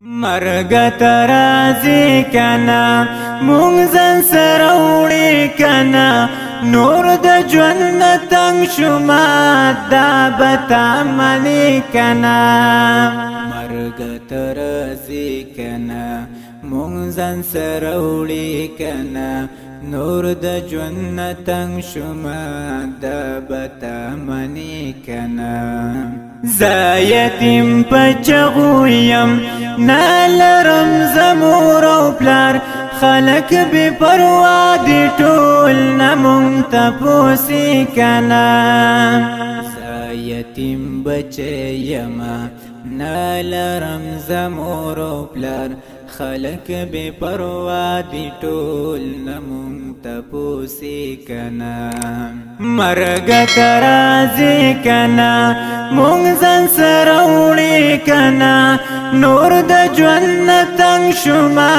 مرګ ترازی کنا مونږ ځان سره وړي کنا نور د ژوند تنگ شوما دا بتا منی کنا مرګ ترازی کنا مونږ ځان سره وړي کنا نور د ژوند تنگ شوما دا بتا منی کنا زایتیم پچغویم نالرم زمور او پلار خلق بی پروا دی ټول نمون تپوسی کنا زایتیم بچیم نالرم زمور او پلار خلق بی پروا دی ټول نمون تپوسی کنا مرګ ترازی کنا مونږ ځان سره وړي کنا نور د ژوند تنگ شوما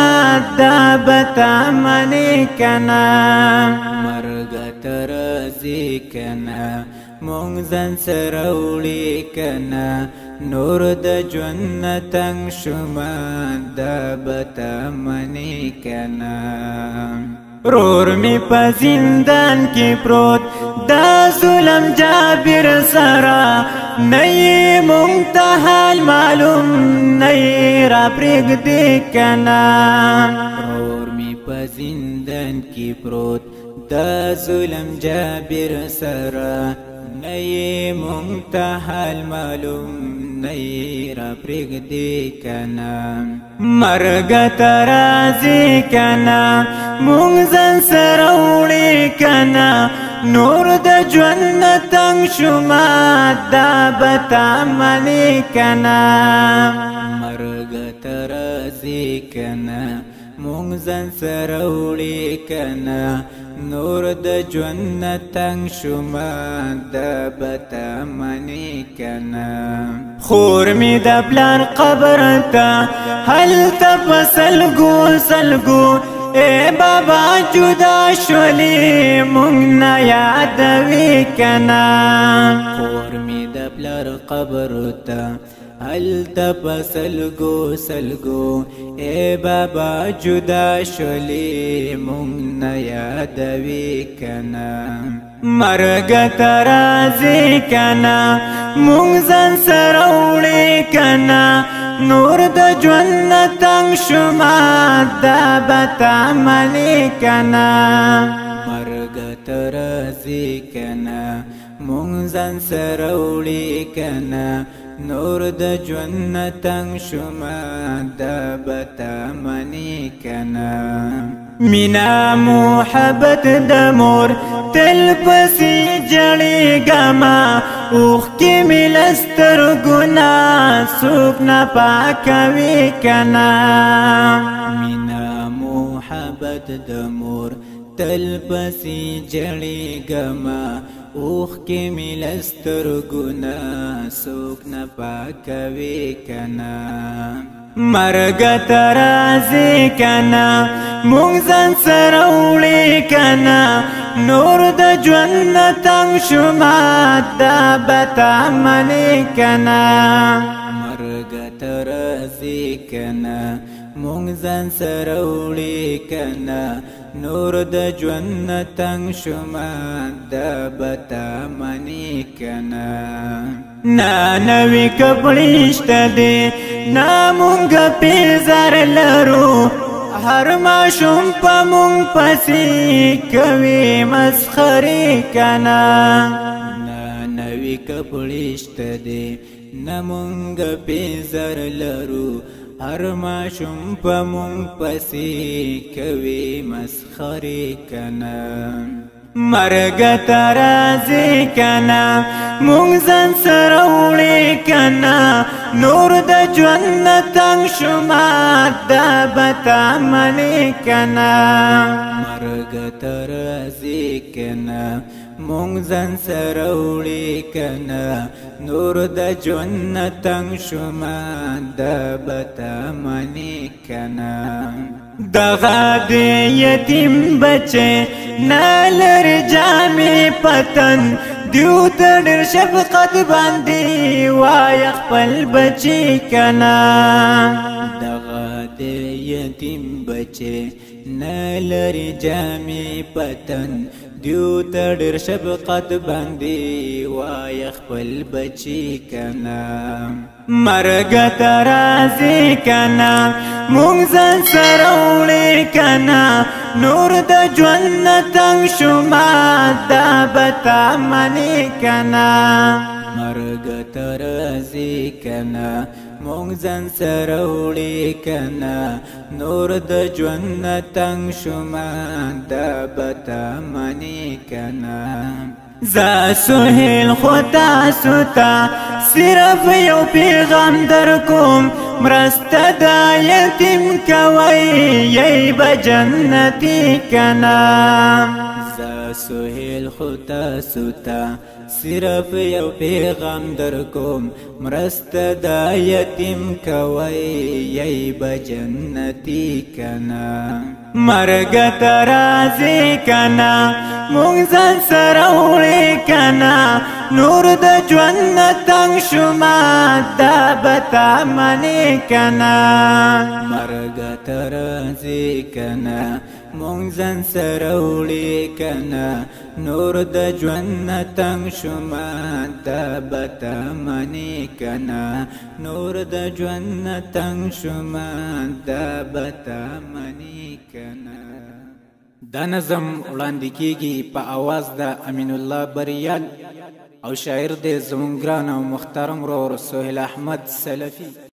دا بتا منی کنا مرګ ترازی کنا مونږ ځان سره وړي کنا نور د ژوند تنگ شوما دا بتا منی کنا رور می په زندان کې پروت دا ظلم جابر سرا نئی منتحال معلوم نئی را پرېږدي کنا رور می په زندان کې پروت دا ظلم جابر سرا نئی منتحال معلوم نئی را پرېږدي کنا مرګ ترازی کنا مونږ ځان سره وړي کنا نور د ژوند تنگ شوما دا بتا منی کنا مرګ ترازی کنا مونږ ځان سره وړي کنا نور د ژوند تنگ شوما دا بتا منی کنا خور می د پلار قبر ته هلته په سلګو سلګو اے بابا جدا شولی مونږ نه یادوي کنا خور می د پلار قبر ته هلته په سلګو سلګو اے بابا جدا شولی مونږ نه یادوي کنا مرګ ترازی کنا مونږ ځان سره وړي کنا نور د ژوند تنگ شوما دا بتا منی کنا مرګ ترازی کنا مونږ ځان سره وړي کنا نور د ژوند تنگ شوما دا بتا منی کنا مینا محبت د مور تل پسې جړېږما اوښکې مې له سترګو نه څوک نه پاکوي کنا مینا محبت د مور تل پسې جړېږما اوښکې مې له سترګو نه څوک نه پاکوي کنا مرګ ترازی کنا مونږ ځان سره وړي کنا نور د ژوند تنگ شوما دا بتا منی کنا مرګ ترازی کنا مونږ ځان سره وړي کنا نور د ژوند تنگ شوما دا بتا منی کنا نا نوی کپړې شته دي نا مونږ په زر لرو هر ماشوم په مونږ پسې کوي مسخرې کنا نا نوی کپړې شته دي نا مونږ په زر لرو هر ماشوم په مونږ پسې کوي مسخرې کنا مرګ ترازی کنا مونږ ځان سره وړي کنا نور د ژوند تنگ شوما دا بتا منی کنا مرګ ترازی کنا مونږ ځان سره وړي کنا نور د ژوند تنگ شوما دا بتا منی کنا دغه د یتیم بچه نالر جامې پتن دیو ته ډېر شفقت باندې وای خپل بچی کنا یتیم بچې نه لري جامې پتن دیو ته ډېر شفقت باندې وایه خپل بچي کنا مرګ ته راځي کنا مونږ ځان سره وړې کنا نور د ژوند نه تنګ شوما دا به تا منې کنا مرګ ته راځي کنا مونږ ځان سره وړې کنا نور د ژوند نه تنګ شوما دا به تا منې کنا زه سهیل خو تاسو ته صرف یو پیغام در کوم مرسته د یتیم کوئ یی به جنتي کنا زه سهیل خو تاسو ته صرف یو پیغام در کوم مرسته د یتیم کوئ یی به جنتي کنا مرګ ته راځي کنا مونږ ځان سره وړې کنا نور د ژوند نه تنګ شوما دا به تا منې کنا مرګ ته راځي کنا مونږ ځان سره وړې کنا نور د ژوند نه تنګ شوما دا به تا منې کنا نور د ژوند نه تنګ شوما دا به تا منې کنا دا نظم وړاندې کیږي په आवाज د امین الله بریال او شاعر د زمونږ ګران او محترم ورور سهیل احمد سلفي